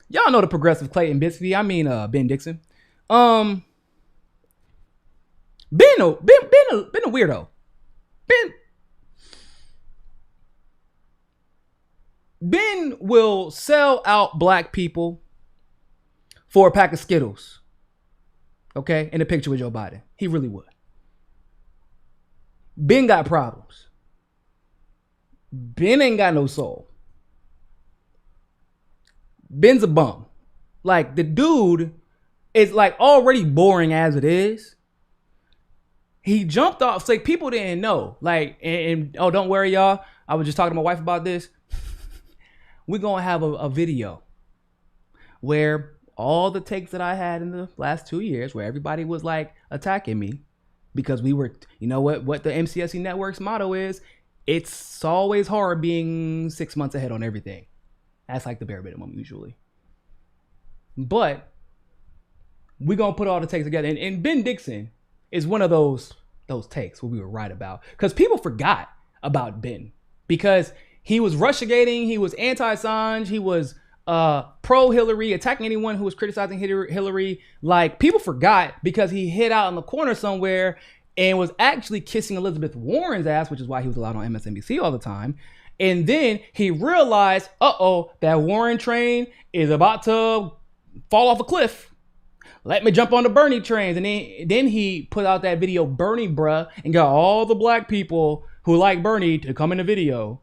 Y'all know the progressive Clayton Bigsby. I mean, Ben Dixon. Um, been a weirdo. Ben Ben will sell out black people for a pack of Skittles. Okay, in a picture with Joe Biden, he really would. Ben got problems. Ben ain't got no soul. Ben's a bum. Like, the dude is like already boring as it is. He jumped off. It's like people didn't know. Like, and oh, don't worry, y'all. I was just talking to my wife about this. We're gonna have a video where all the takes that I had in the last 2 years, where everybody was like attacking me because we were, you know what the MCSC Network's motto is? It's always hard being 6 months ahead on everything. That's like the bare minimum usually. But we're gonna put all the takes together. And Ben Dixon is one of those takes where we were right about. Because people forgot about Ben. Because he was Russiagating, he was anti-Assange, he was pro-Hillary, attacking anyone who was criticizing Hillary. Like, people forgot because he hid out in the corner somewhere and was actually kissing Elizabeth Warren's ass, which is why he was allowed on MSNBC all the time. And then he realized, that Warren train is about to fall off a cliff. Let me jump on the Bernie trains. And then he put out that video, Bernie bruh, and got all the black people who like Bernie to come in the video.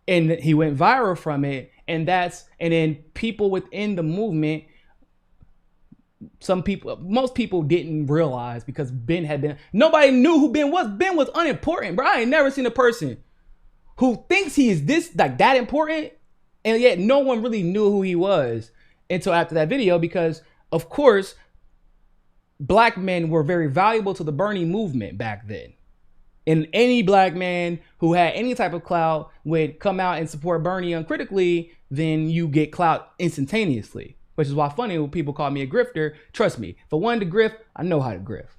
And he went viral from it. And then people within the movement, most people didn't realize because nobody knew who Ben was. Ben was unimportant, bro. I ain't never seen a person who thinks he is that important, and yet no one really knew who he was until after that video, because of course, black men were very valuable to the Bernie movement back then. And any black man who had any type of clout would come out and support Bernie uncritically, then you get clout instantaneously. Which is why funny when people call me a grifter. Trust me, if I wanted to grift, I know how to grift.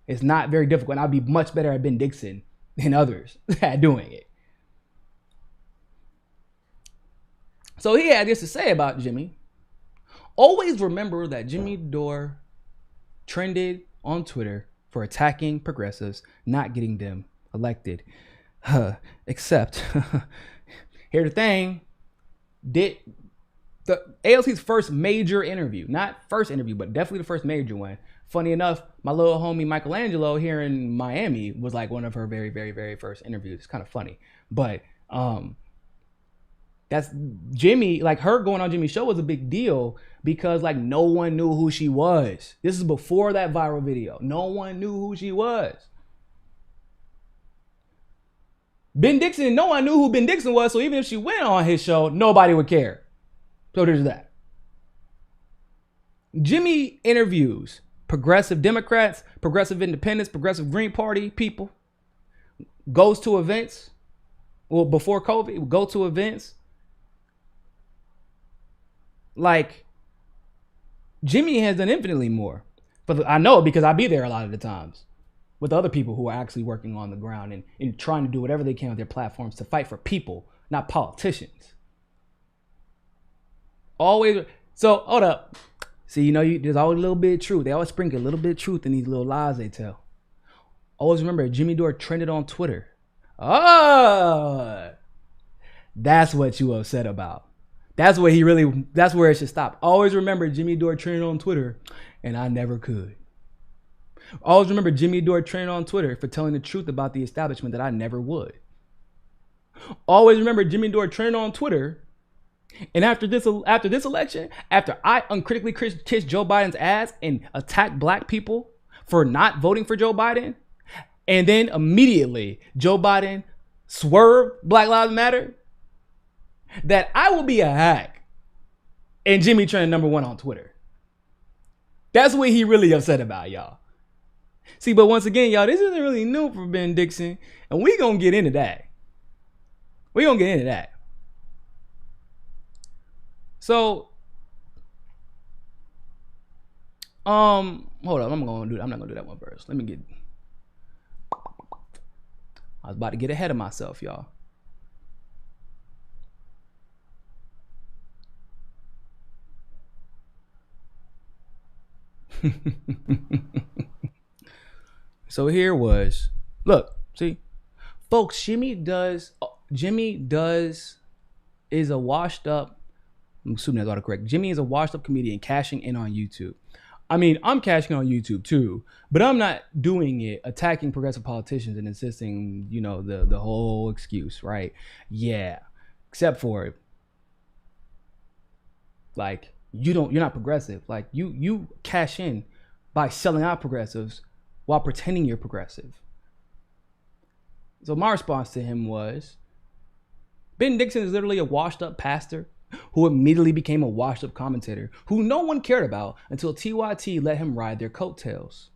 It's not very difficult, and I'd be much better at Ben Dixon than others at doing it. So he had this to say about Jimmy. Always remember that Jimmy Dore trended on Twitter for attacking progressives, not getting them elected. Except, here's the thing, did the AOC's first major interview, not first interview, but definitely the first major one. Funny enough, my little homie Michelangelo here in Miami was like one of her very, very, very first interviews. It's kind of funny, but that's Jimmy, like her going on Jimmy's show was a big deal because like no one knew who she was. This is before that viral video. No one knew who she was. Ben Dixon, no one knew who Ben Dixon was, so even if she went on his show, nobody would care. So there's that. Jimmy interviews progressive Democrats, progressive independents, progressive Green Party people, goes to events. Well, before COVID, would go to events. Like, Jimmy has done infinitely more. But I know because I be there a lot of the times with other people who are actually working on the ground and trying to do whatever they can with their platforms to fight for people, not politicians. Always. So, hold up. See, there's always a little bit of truth. They always sprinkle a little bit of truth in these little lies they tell. Always remember, Jimmy Dore trended on Twitter. Oh, that's what you upset about. That's where it should stop. Always remember Jimmy Dore trended on Twitter, and I never could. Always remember Jimmy Dore trended on Twitter for telling the truth about the establishment that I never would. Always remember Jimmy Dore trended on Twitter, and after this election, after I uncritically kissed Joe Biden's ass and attacked black people for not voting for Joe Biden, and then immediately Joe Biden swerved Black Lives Matter, that I will be a hack and Jimmy trending #1 on Twitter. That's what he really upset about, y'all. See, but once again, y'all, this isn't really new for Ben Dixon, and we gonna get into that. So, hold on, I'm not gonna do that one first. I was about to get ahead of myself, y'all. So here was, look, see, folks, Jimmy does is a washed up, I'm assuming that's autocorrect. Jimmy is a washed up comedian cashing in on YouTube. I mean, I'm cashing on YouTube too, but I'm not doing it attacking progressive politicians and insisting, the whole excuse, right? Yeah. Except for, like, you're not progressive. Like, you cash in by selling out progressives while pretending you're progressive. So my response to him was, Ben Dixon is literally a washed up pastor who immediately became a washed up commentator who no one cared about until TYT let him ride their coattails.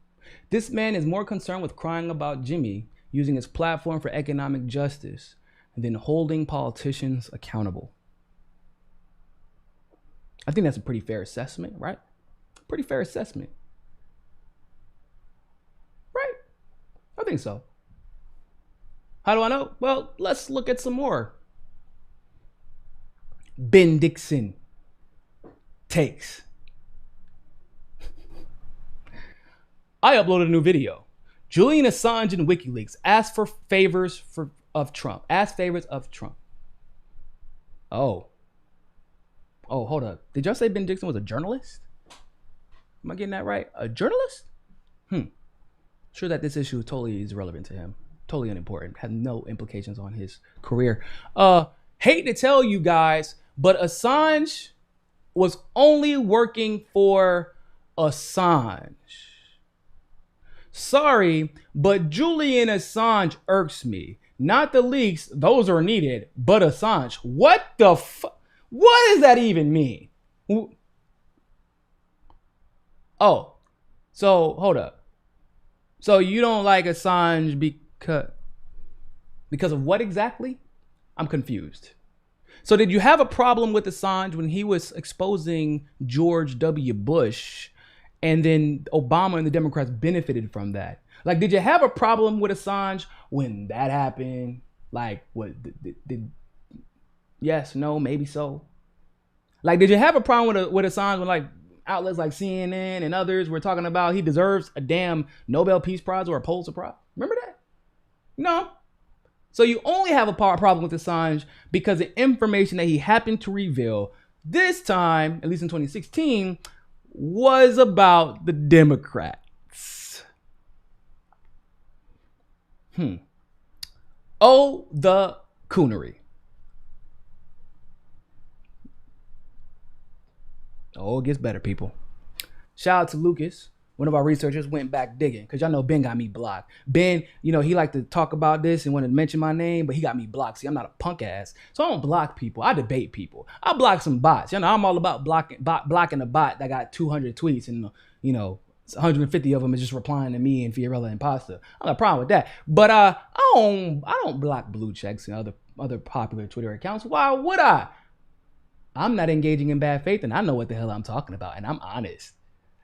This man is more concerned with crying about Jimmy using his platform for economic justice than holding politicians accountable. I think that's a pretty fair assessment, right? Pretty fair assessment. Right? I think so. How do I know? Well, let's look at some more Ben Dixon takes. I uploaded a new video. Julian Assange and WikiLeaks asked for favors of Trump. Asked favors of Trump. Oh, hold up. Did y'all say Ben Dixon was a journalist? Am I getting that right? A journalist? Sure that this issue totally is irrelevant to him. Totally unimportant. Had no implications on his career. Hate to tell you guys, but Assange was only working for Assange. Sorry, but Julian Assange irks me. Not the leaks, those are needed, but Assange. What the what does that even mean? Oh, so hold up. So you don't like Assange because of what exactly? I'm confused. So did you have a problem with Assange when he was exposing George W. Bush, and then Obama and the Democrats benefited from that? Like, did you have a problem with Assange when that happened? Like, what did yes, no, maybe so? Like, did you have a problem with Assange when, like, outlets like CNN and others were talking about he deserves a damn Nobel Peace Prize or a Pulitzer Prize? Remember that? No. So you only have a problem with Assange because the information that he happened to reveal this time, at least in 2016, was about the Democrats. Oh, the coonery. Oh, it gets better, people. Shout out to Lucas. One of our researchers went back digging because y'all know Ben got me blocked. Ben, he liked to talk about this and wanted to mention my name, but he got me blocked. See, I'm not a punk ass. So I don't block people. I debate people. I block some bots. I'm all about blocking a bot that got 200 tweets and, 150 of them is just replying to me and Fiorella and Pasta. I don't have a problem with that. But I don't block blue checks and other popular Twitter accounts. Why would I? I'm not engaging in bad faith and I know what the hell I'm talking about and I'm honest.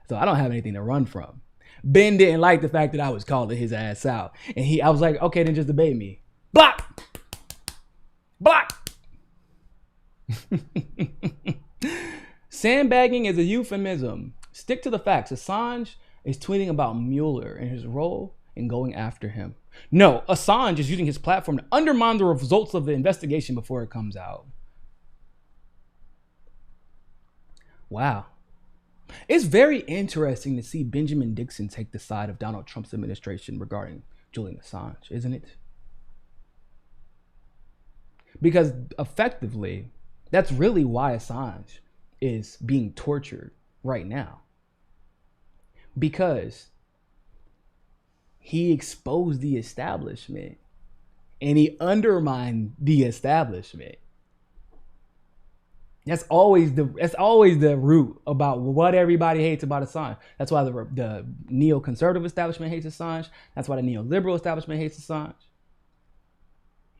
So I don't have anything to run from. Ben didn't like the fact that I was calling his ass out. And I was like, okay, then just debate me. Block! Block! Sandbagging is a euphemism. Stick to the facts. Assange is tweeting about Mueller and his role in going after him. No, Assange is using his platform to undermine the results of the investigation before it comes out. Wow. It's very interesting to see Benjamin Dixon take the side of Donald Trump's administration regarding Julian Assange, isn't it? Because effectively, that's really why Assange is being tortured right now. Because he exposed the establishment and he undermined the establishment. That's always the root about what everybody hates about Assange. That's why the neoconservative establishment hates Assange. That's why the neoliberal establishment hates Assange.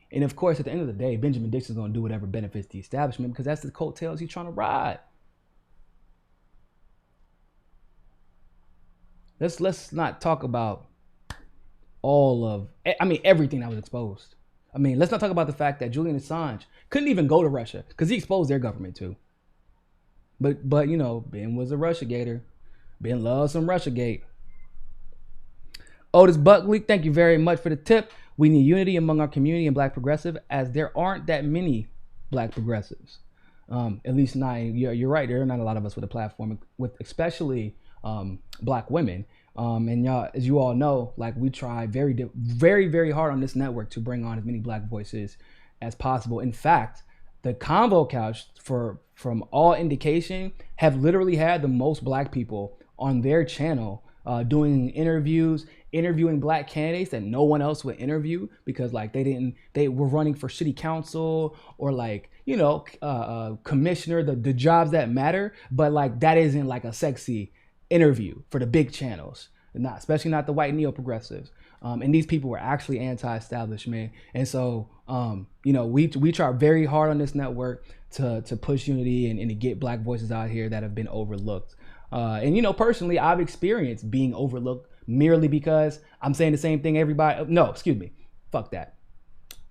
And of course, at the end of the day, Benjamin Dixon's going to do whatever benefits the establishment because that's the coattails he's trying to ride. Let's not talk about everything that was exposed. Let's not talk about the fact that Julian Assange couldn't even go to Russia because he exposed their government too. But Ben was a Russiagator. Ben loves some Russiagate. Otis Buckley, thank you very much for the tip. We need unity among our community and black progressive, as there aren't that many black progressives. At least not. You're right. There are not a lot of us with a platform, with especially black women. And y'all, as you all know, like we try very, very hard on this network to bring on as many black voices as possible. In fact, the Convo Couch, from all indication, have literally had the most black people on their channel doing interviewing black candidates that no one else would interview, because like they were running for city council or like, you know, commissioner, the jobs that matter, but like that isn't like a sexy interview for the big channels, especially not the white neo-progressives. And these people were actually anti-establishment. And so, you know, we try very hard on this network to push unity and to get black voices out here that have been overlooked. And, you know, personally, I've experienced being overlooked merely because I'm saying the same thing everybody. No, excuse me. Fuck that.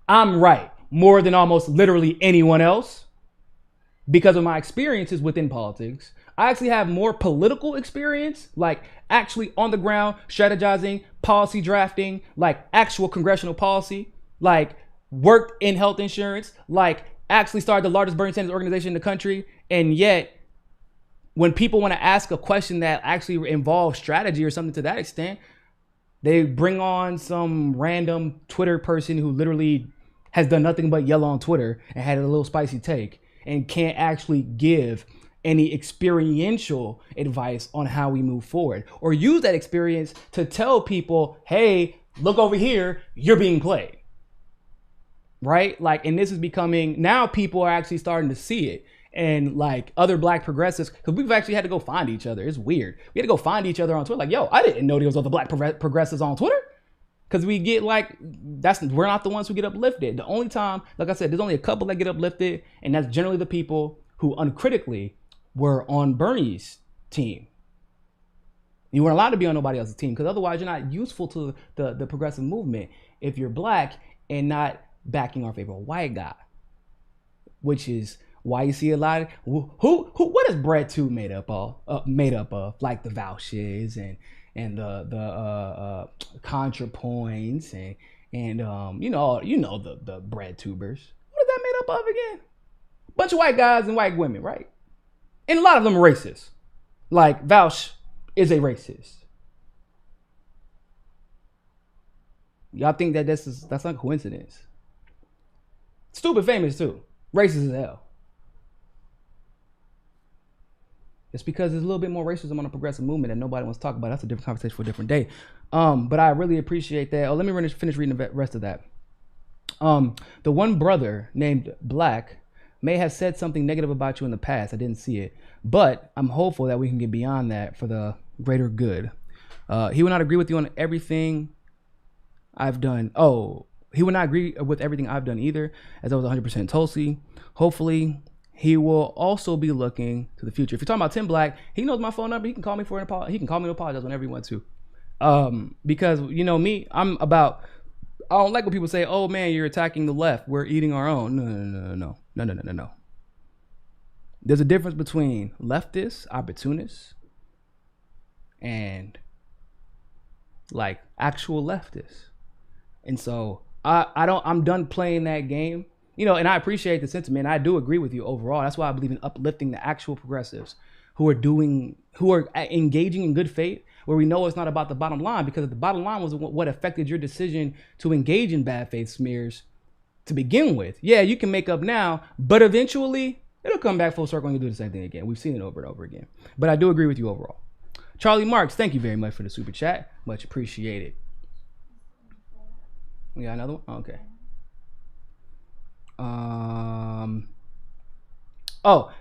I'm right more than almost literally anyone else because of my experiences within politics. I actually have more political experience, like actually on the ground, strategizing, policy drafting, like actual congressional policy, like worked in health insurance, like actually started the largest Bernie Sanders organization in the country. And yet, when people want to ask a question that actually involves strategy or something to that extent, they bring on some random Twitter person who literally has done nothing but yell on Twitter and had a little spicy take and can't actually give any experiential advice on how we move forward, or use that experience to tell people, hey, look over here, you're being played. Right? Like, and this is becoming, now people are actually starting to see it. And like other black progressives, because we've actually had to go find each other. It's weird. We had to go find each other on Twitter. Like, yo, I didn't know there was other black progressives on Twitter. Because we get like, we're not the ones who get uplifted. The only time, like I said, there's only a couple that get uplifted. And that's generally the people who uncritically were on Bernie's team. You weren't allowed to be on nobody else's team, because otherwise you're not useful to the progressive movement if you're black and not backing our favorite white guy, which is why you see a lot of what is bread 2 made up of, like the vouchers and the ContraPoints and you know the bread tubers. What is that made up of again? Bunch of white guys and white women, right? And a lot of them are racist. Like Vouch is a racist. Y'all think that that's not a coincidence? Stupid famous too. Racist as hell. It's because there's a little bit more racism on the progressive movement that nobody wants to talk about. That's a different conversation for a different day. But I really appreciate that. Oh, let me finish reading the rest of that. The one brother named Black may have said something negative about you in the past. I didn't see it. But I'm hopeful that we can get beyond that for the greater good. He would not agree with you on everything I've done. Oh, he would not agree with everything I've done either, as I was 100% Tulsi. Hopefully, he will also be looking to the future. If you're talking about Tim Black, he knows my phone number. He can call me for an apology. He can call me to apologize whenever he wants to. Because you know me, I don't like when people say, "Oh man, you're attacking the left. We're eating our own." No. There's a difference between leftists, opportunists, and like actual leftists. And so I'm done playing that game. You know, and I appreciate the sentiment. I do agree with you overall. That's why I believe in uplifting the actual progressives who are engaging in good faith, where we know it's not about the bottom line, because the bottom line was what affected your decision to engage in bad faith smears to begin with. Yeah, you can make up now, but eventually it'll come back full circle and you'll do the same thing again. We've seen it over and over again. But I do agree with you overall. Charlie Marks, thank you very much for the super chat. Much appreciated. We got another one? Oh, okay.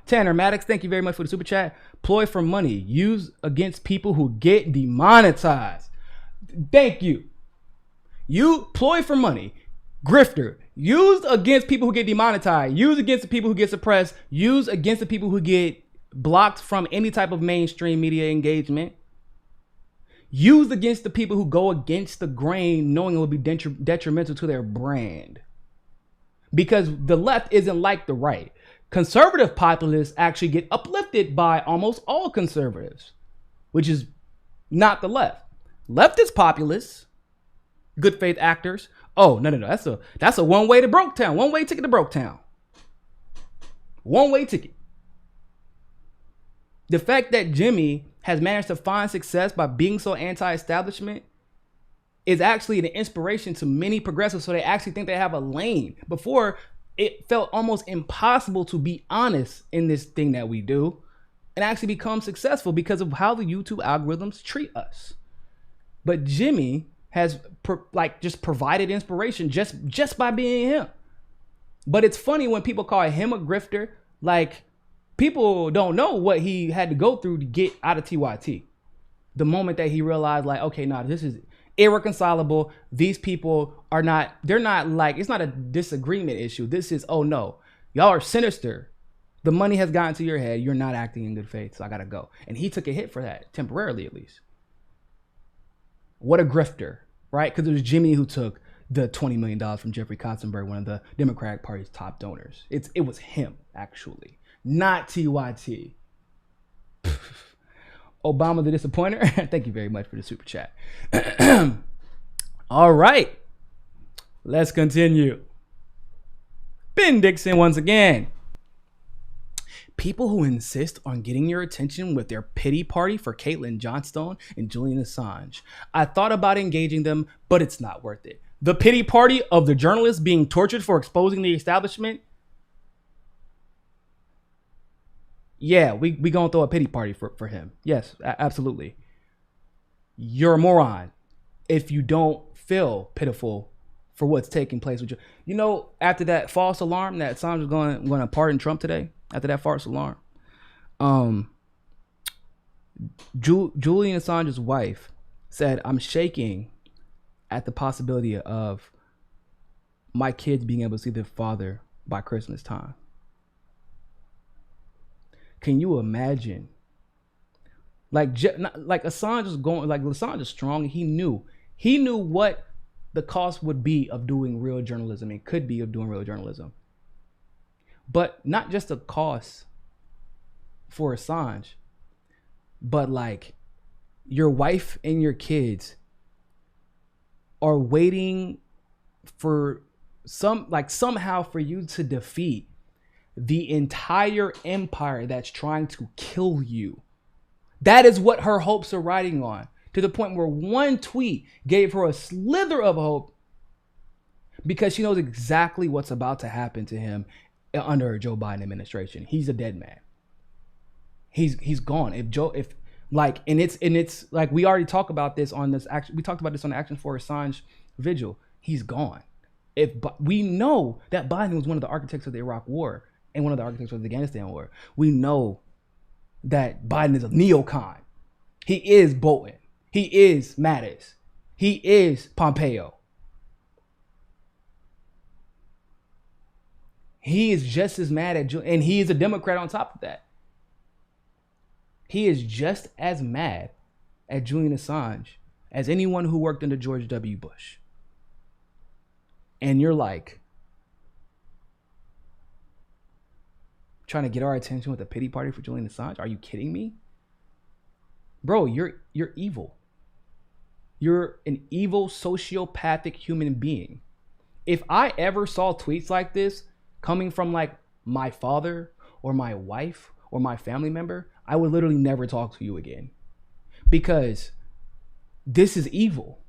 Tanner Maddox, thank you very much for the super chat. Ploy for money used against people who get demonetized. Thank you. You ploy for money. Grifter. Used against people who get demonetized. Used against the people who get suppressed. Used against the people who get blocked from any type of mainstream media engagement. Used against the people who go against the grain, knowing it will be detrimental to their brand. Because the left isn't like the right. Conservative populists actually get uplifted by almost all conservatives. which is not the left. Leftist populists, good faith actors. Oh, no. That's a one way to Broketown. One way ticket to Broketown. One way ticket. The fact that Jimmy has managed to find success by being so anti-establishment is actually an inspiration to many progressives, so they actually think they have a lane. Before, it felt almost impossible to be honest in this thing that we do and actually become successful because of how the YouTube algorithms treat us. But Jimmy has just provided inspiration just by being him. But it's funny when people call him a grifter. Like, people don't know what he had to go through to get out of TYT. The moment that he realized, like, okay, no, this is irreconcilable. These people are not, they're not like, it's not a disagreement issue. This is, oh no, y'all are sinister. The money has gotten to your head. You're not acting in good faith, so I gotta go. And he took a hit for that, temporarily at least. What a grifter, right? Because it was Jimmy who took the $20 million from Jeffrey Katzenberg, one of the Democratic Party's top donors. It was him, actually, not TYT. Obama the disappointer. Thank you very much for the super chat. All right, let's continue. Ben Dixon once again. People who insist on getting your attention with their pity party for Caitlin Johnstone and Julian Assange. I thought about engaging them, but it's not worth it. The pity party of the journalists being tortured for exposing the establishment. Yeah, we gonna throw a pity party for him. Yes, absolutely. You're a moron if you don't feel pitiful for what's taking place with you. You know, after that false alarm that Assange was going to pardon Trump today, after that false alarm, Julian Assange's wife said, "I'm shaking at the possibility of my kids being able to see their father by Christmas time." Can you imagine? Like Assange is going, like Assange is strong. He knew what the cost would be of doing real journalism. It could be of doing real journalism, but not just the cost for Assange, but like your wife and your kids are waiting for somehow for you to defeat the entire empire that's trying to kill you. That is what her hopes are riding on, to the point where one tweet gave her a slither of hope, because she knows exactly what's about to happen to him under a Joe Biden administration. He's a dead man. He's gone. It's like, we already talked about this on this action. We talked about this on the Action for Assange vigil. He's gone. We know that Biden was one of the architects of the Iraq War and one of the architects of the Afghanistan War. We know that Biden is a neocon. He is Bolton. He is Mattis. He is Pompeo. He is just as mad at and he is a Democrat on top of that. He is just as mad at Julian Assange as anyone who worked under George W. Bush. And you're like, trying to get our attention with a pity party for Julian Assange? Are you kidding me? Bro, you're evil. You're an evil sociopathic human being. If I ever saw tweets like this coming from like my father or my wife or my family member, I would literally never talk to you again, because this is evil.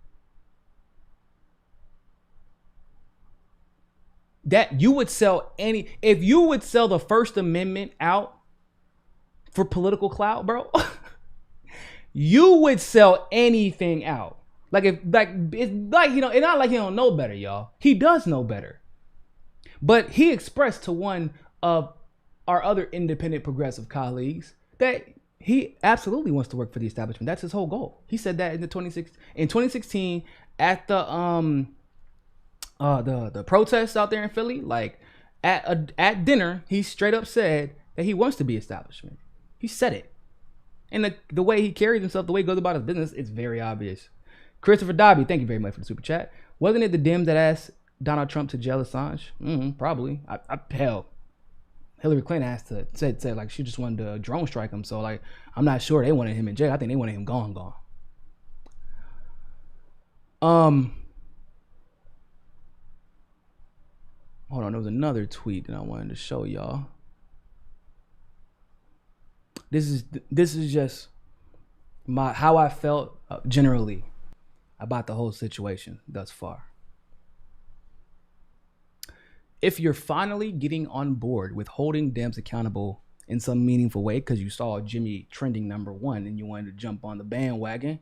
That you would sell if you would sell the First Amendment out for political clout, bro, you would sell anything out. It's not like he don't know better, y'all. He does know better. But he expressed to one of our other independent progressive colleagues that he absolutely wants to work for the establishment. That's his whole goal. He said that in 2016 at the protests out there in Philly, like at dinner, he straight up said that he wants to be establishment. He said it. And the way he carries himself, the way he goes about his business, it's very obvious. Christopher Dobby, thank you very much for the super chat. Wasn't it the Dems that asked Donald Trump to jail Assange? Probably. Hillary Clinton has to said like she just wanted to drone strike him. So like I'm not sure they wanted him in jail. I think they wanted him gone. Hold on, there was another tweet that I wanted to show y'all. This is just how I felt generally about the whole situation thus far. If you're finally getting on board with holding Dems accountable in some meaningful way because you saw Jimmy trending #1 and you wanted to jump on the bandwagon,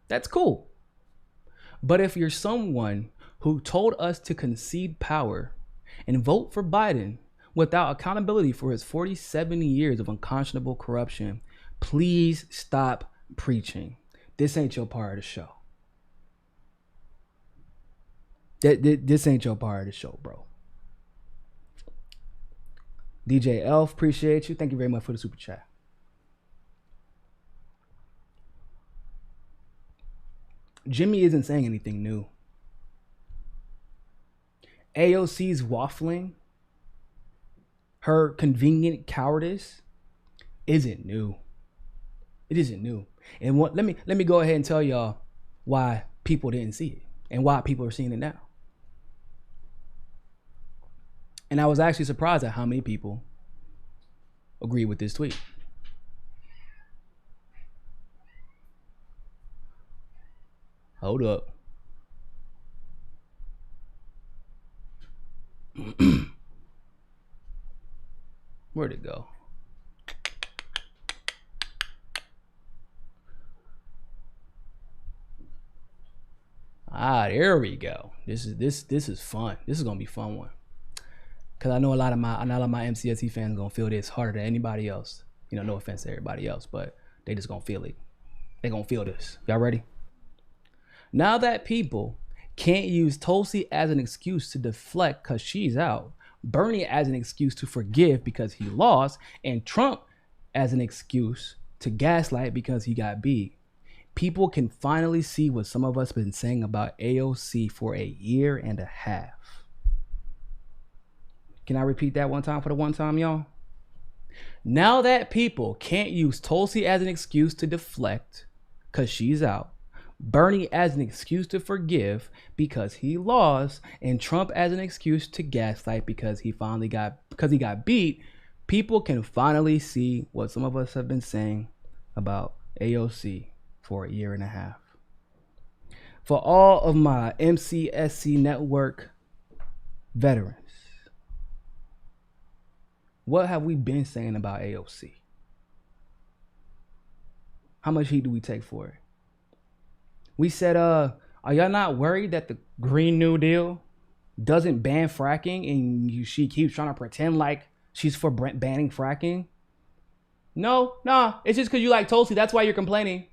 that's cool. But if you're someone who told us to concede power and vote for Biden without accountability for his 47 years of unconscionable corruption, please stop preaching. This ain't your part of the show. This ain't your part of the show, bro. DJ Elf, appreciate you. Thank you very much for the super chat. Jimmy isn't saying anything new. AOC's waffling, her convenient cowardice isn't new. It isn't new. And let me go ahead and tell y'all why people didn't see it and why people are seeing it now. And I was actually surprised at how many people agree with this tweet. Hold up. Where'd it go? There we go. This is fun. This is gonna be a fun one. Cause I know a lot of my MCSE fans gonna feel this harder than anybody else. You know, no offense to everybody else, but they just gonna feel it. They gonna feel this. Y'all ready? Now that people can't use Tulsi as an excuse to deflect because she's out, Bernie as an excuse to forgive because he lost, and Trump as an excuse to gaslight because he got beat, people can finally see what some of us have been saying about AOC for a year and a half. Can I repeat that one time for the one time, y'all? Now that people can't use Tulsi as an excuse to deflect because she's out, Bernie as an excuse to forgive because he lost, and Trump as an excuse to gaslight because he got beat, people can finally see what some of us have been saying about AOC for a year and a half. For all of my MCSC network veterans, what have we been saying about AOC? How much heat do we take for it? We said, are y'all not worried that the Green New Deal doesn't ban fracking and she keeps trying to pretend like she's for banning fracking? No, it's just because you like Tulsi. That's why you're complaining.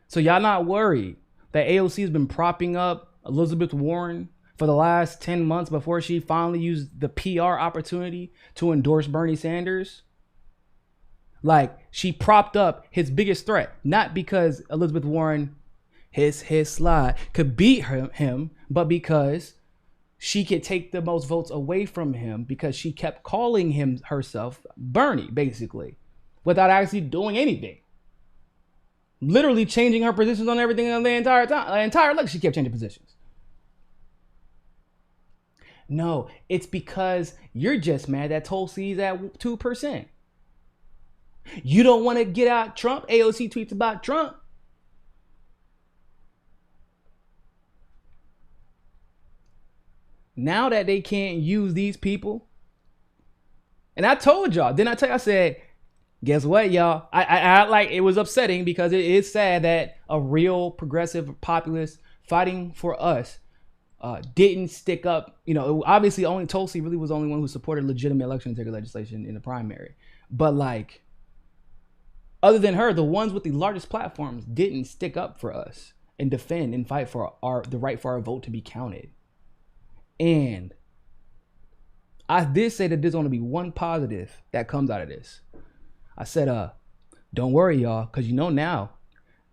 So y'all not worried that AOC has been propping up Elizabeth Warren for the last 10 months before she finally used the PR opportunity to endorse Bernie Sanders? Like, she propped up his biggest threat, not because Elizabeth Warren, his slide, could beat him, but because she could take the most votes away from him because she kept calling herself Bernie, basically, without actually doing anything. Literally changing her positions on everything the entire time. The entire look, she kept changing positions. No, it's because you're just mad that Tulsi's at 2%. You don't want to get out Trump. AOC tweets about Trump. Now that they can't use these people, and I told y'all, didn't I tell you? I said, guess what, y'all? I like, it was upsetting because it is sad that a real progressive populist fighting for us didn't stick up. You know, obviously only Tulsi really was the only one who supported legitimate election integrity legislation in the primary. But like, other than her, the ones with the largest platforms didn't stick up for us and defend and fight for the right for our vote to be counted. And I did say that there's going to be one positive that comes out of this. I said, don't worry, y'all, because you know now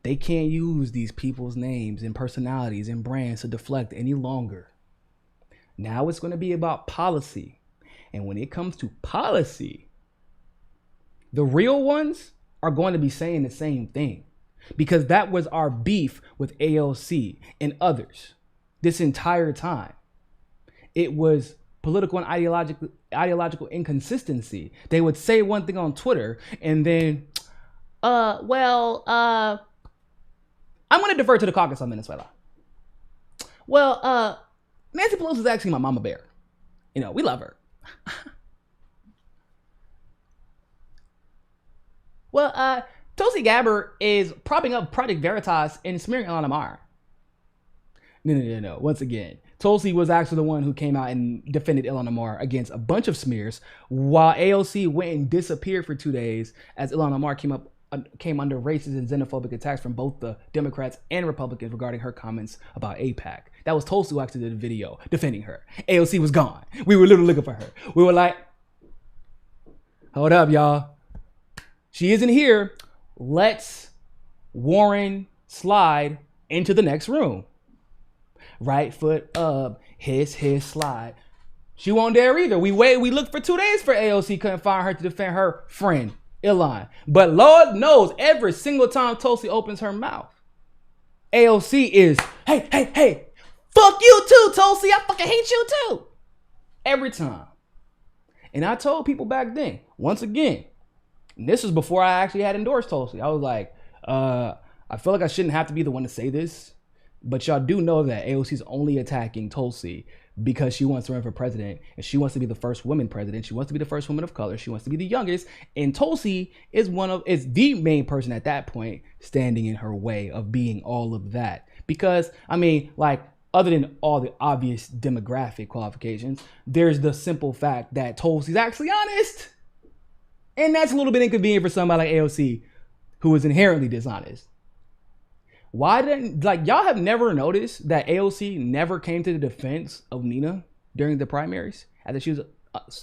they can't use these people's names and personalities and brands to deflect any longer. Now it's going to be about policy. And when it comes to policy, the real ones are going to be saying the same thing, because that was our beef with AOC and others this entire time. It was political and ideological inconsistency. They would say one thing on Twitter and then, I'm going to defer to the caucus on Venezuela. Well, Nancy Pelosi is actually my mama bear. You know, we love her. Well, Tulsi Gabbard is propping up Project Veritas and smearing Ilhan Omar. No. Once again, Tulsi was actually the one who came out and defended Ilhan Omar against a bunch of smears, while AOC went and disappeared for 2 days as Ilhan Omar came under racist and xenophobic attacks from both the Democrats and Republicans regarding her comments about AIPAC. That was Tulsi who actually did a video defending her. AOC was gone. We were literally looking for her. We were like, hold up, y'all. She isn't here. Let's Warren slide into the next room. Right foot up, his slide. She won't dare either. We looked for 2 days for AOC, couldn't find her to defend her friend, Ilhan. But Lord knows, every single time Tulsi opens her mouth, AOC is, hey, fuck you too, Tulsi. I fucking hate you too. Every time. And I told people back then, once again, and this was before I actually had endorsed Tulsi. I was like, I feel like I shouldn't have to be the one to say this, but y'all do know that AOC's only attacking Tulsi because she wants to run for president, and she wants to be the first woman president. She wants to be the first woman of color. She wants to be the youngest, and Tulsi is the main person at that point standing in her way of being all of that. Because, I mean, like, other than all the obvious demographic qualifications, there's the simple fact that Tulsi's actually honest. And that's a little bit inconvenient for somebody like AOC, who is inherently dishonest. Why didn't, y'all have never noticed that AOC never came to the defense of Nina during the primaries after she was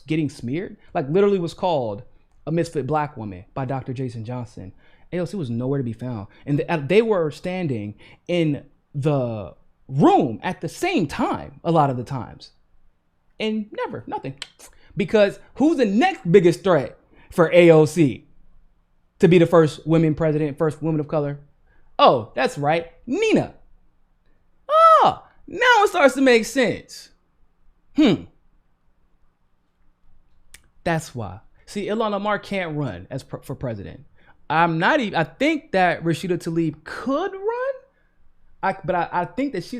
getting smeared? Like, literally was called a misfit black woman by Dr. Jason Johnson. AOC was nowhere to be found. And they were standing in the room at the same time a lot of the times. And nothing. Because who's the next biggest threat for AOC to be the first women president, first woman of color? Oh, that's right, Nina. Oh, now it starts to make sense. That's why. See, Ilhan Omar can't run for president. I think that Rashida Tlaib could run. But I think that she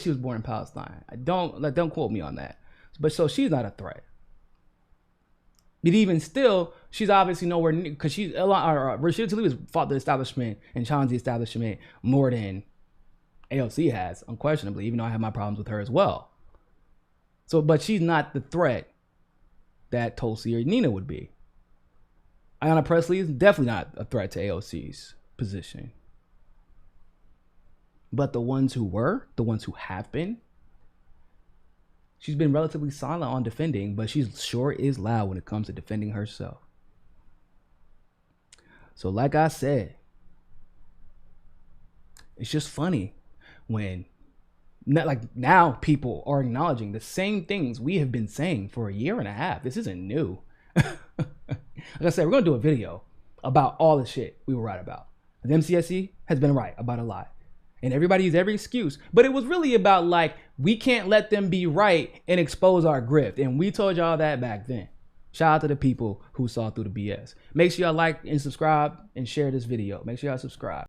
was born in Palestine. Don't quote me on that. But so she's not a threat. But even still, she's obviously nowhere near, because Rashida Tlaib has fought the establishment and challenged the establishment more than AOC has, unquestionably, even though I have my problems with her as well. So, but she's not the threat that Tulsi or Nina would be. Ayanna Pressley is definitely not a threat to AOC's position. But the ones who were, the ones who have been, she's been relatively silent on defending, but she sure is loud when it comes to defending herself. So like I said, it's just funny when now people are acknowledging the same things we have been saying for a year and a half. This isn't new. Like I said, we're going to do a video about all the shit we were right about. The MCSE has been right about a lot. And everybody used every excuse. But it was really about, like, we can't let them be right and expose our grift. And we told y'all that back then. Shout out to the people who saw through the BS. Make sure y'all like and subscribe and share this video. Make sure y'all subscribe.